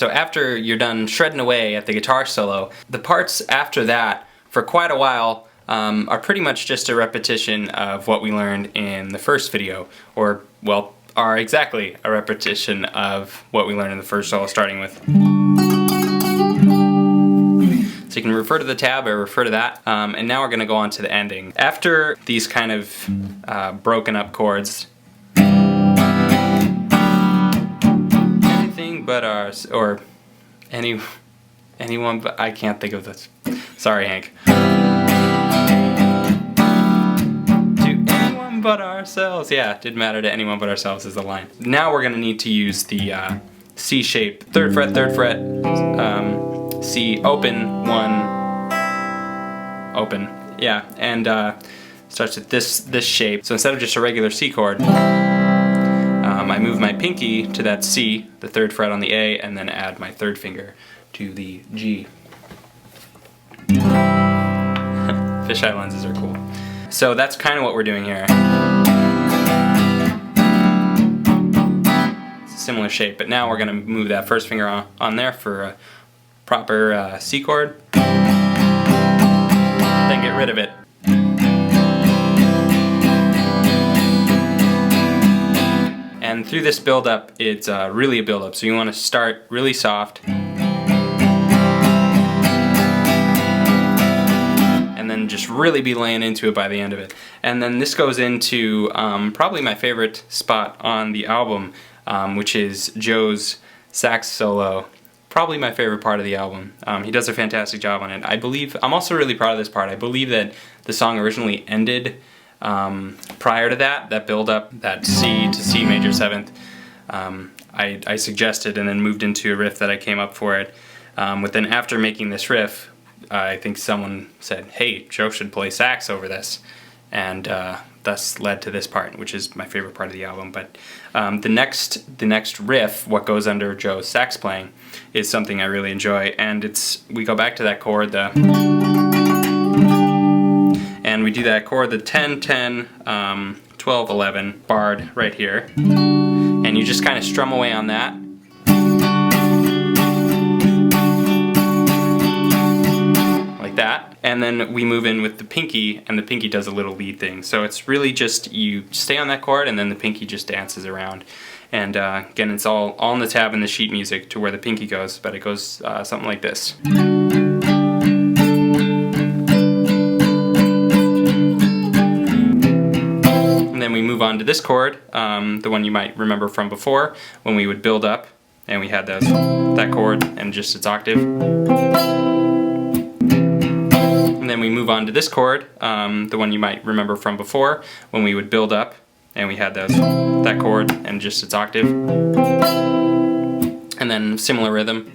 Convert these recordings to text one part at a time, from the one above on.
So after you're done shredding away at the guitar solo, the parts after that, for quite a while, are pretty much just a repetition of what we learned in the first video, or, well, are exactly a repetition of what we learned in the first solo, starting with. So you can refer to the tab or refer to that, and now we're going to go on to the ending. After these kind of broken up chords, anything but ours, or anyone but, I can't think of this. Sorry, Hank. To anyone but ourselves. Yeah, didn't matter to anyone but ourselves is the line. Now we're going to need to use the C shape, 3rd fret, 3rd fret, C open, 1, open. Yeah, and starts with this shape. So instead of just a regular C chord, I move my pinky to that C, the 3rd fret on the A, and then add my 3rd finger to the G. Fisheye lenses are cool. So that's kind of what we're doing here. It's a similar shape, but now we're going to move that 1st finger on there for a proper C chord, then get rid of it. And through this build-up, it's really a build-up, so you want to start really soft, and then just really be laying into it by the end of it. And then this goes into probably my favorite spot on the album, which is Joe's sax solo. Probably my favorite part of the album. He does a fantastic job on it. I'm also really proud of this part. I believe that the song originally ended prior to that build-up, that C to C major 7th. I suggested and then moved into a riff that I came up for it. But then after making this riff, I think someone said, hey, Joe should play sax over this. And thus led to this part, which is my favorite part of the album. But the next riff, what goes under Joe's sax playing, is something I really enjoy, and we go back to that chord, and we do that chord, the 10, 10, 12, 11, barred right here, and you just kind of strum away on that. That, and then we move in with the pinky, and the pinky does a little lead thing. So it's really just you stay on that chord, and then the pinky just dances around. And again, it's all on the tab in the sheet music to where the pinky goes, but it goes something like this. And then we move on to this chord, the one you might remember from before, when we would build up, and we had that chord and just its octave. And then we move on to this chord, the one you might remember from before, when we would build up, and we had that chord and just its octave. And then similar rhythm.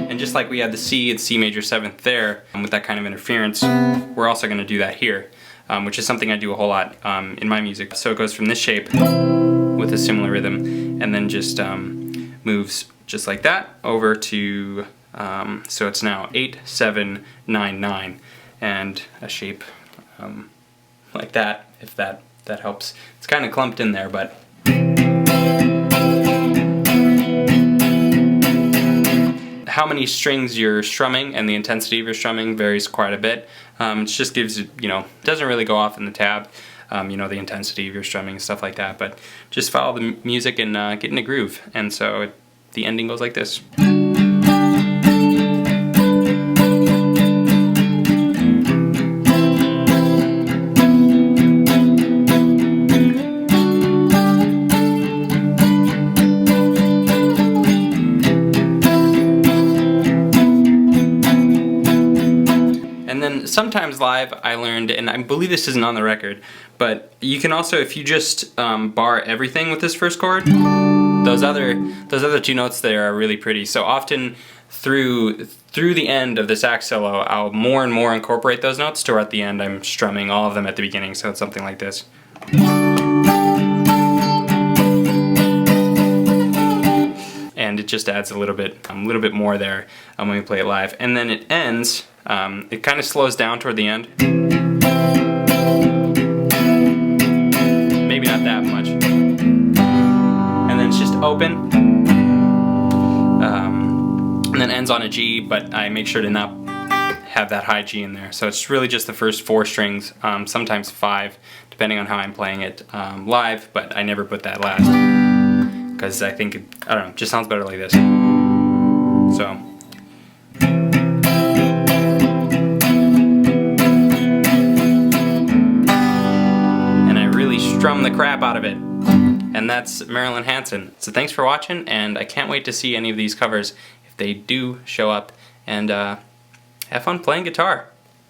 And just like we had the C and C major 7th there, with that kind of interference, we're also going to do that here, which is something I do a whole lot in my music. So it goes from this shape with a similar rhythm, and then just moves just like that over to, so it's now 8, 7, 9, 9, and a shape like that, if that helps. It's kind of clumped in there, but how many strings you're strumming and the intensity of your strumming varies quite a bit. It just gives, doesn't really go off in the tab, the intensity of your strumming and stuff like that, but just follow the music and get in a groove. And so the ending goes like this. And then sometimes live I learned, and I believe this isn't on the record, but you can also, if you just bar everything with this first chord, those other 2 notes there are really pretty. So often through the end of the sax solo, I'll more and more incorporate those notes to where at the end I'm strumming all of them at the beginning. So it's something like this. And it just adds a little bit more there when we play it live. And then it ends. It kind of slows down toward the end. Maybe not that much. open, and then ends on a G, but I make sure to not have that high G in there. So it's really just the first 4 strings, sometimes 5, depending on how I'm playing it live, but I never put that last, because I think, I don't know, it just sounds better like this. So. And I really strum the crap out of it. And that's Marilyn Hanson. So thanks for watching, and I can't wait to see any of these covers if they do show up, and have fun playing guitar.